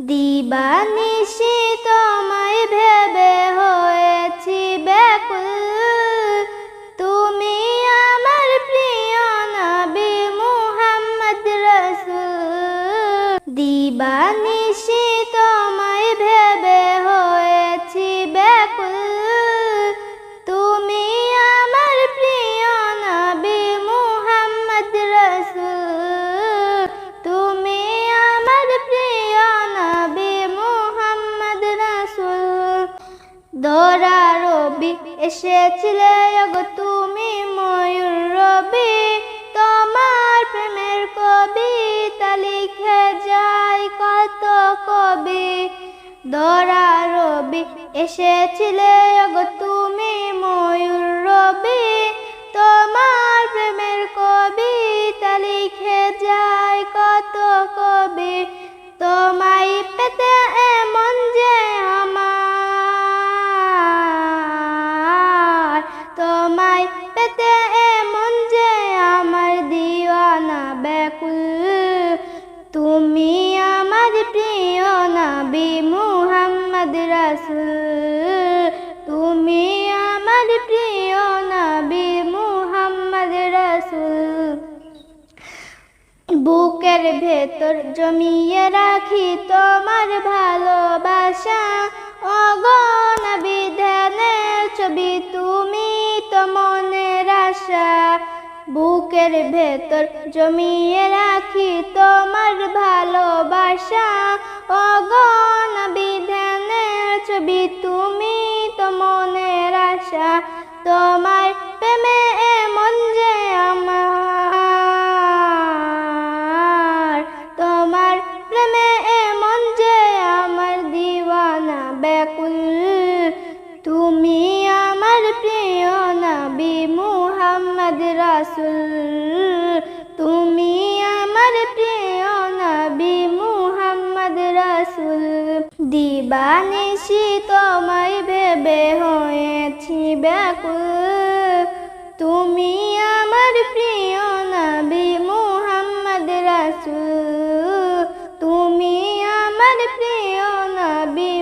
দিবানিশি তোমায় ভেবে হয়েছি ব্যাকুল, তুমি আমার প্রিয় নবী মুহাম্মদ রাসূল। দিবানিশি তোমায় ভেবে হয়েছি ব্যাকুল, তুমি আমার প্রিয় নবী মুহাম্মদ রাসূল। তুমি আমার প্রিয় নবী মুহাম্মদ রাসূল। দরা রবি এসেছিলে ওগো তুমি ময়ূর রবি, তোমার প্রেমের কবিতা লিখে যায় কত কবি। দরা রবি এসেছিলে ওগো তুমি ময়ূর রবি, তোমার প্রেমের কবিতা লিখে যায় কত কবি। তোমায় পেতে এমন যে আমার, তোমায় পেতে এমন যে আমার দিওয়ানা ব্যাকুল। তুমি আমার প্রিয় নবী মুহাম্মদ রাসূল। তুমি আমার প্রিয় নবী মুহাম্মদ রাসূল। বুকের ভেতর জমিয়ে রাখি তোমার ভালোবাসা, ওগো নবী ধ্যানের ছবি তুমি তো মনের আশা। বুকের ভেতর জমিয়ে রাখি তোমার ভালোবাসা, ওগো নবী ধ্যানের ছবি তুমি তো মনের আশা। তোমার প্রেমে এমন যে আমার, তোমার প্রেমে এমন যে আমার দিওয়ানা ব্যাকুল। তুমি আমার প্রিয় নবী মুহাম্মদ রাসূল। তুমি আমার প্রিয় নবী মুহাম্মদ রাসূল। দিবানিশি তোমায় ভেবে হয়েছি ব্যাকুল, তুমি আমার প্রিয় নবী মুহাম্মদ রাসূল। তুমি আমার প্রিয় নবী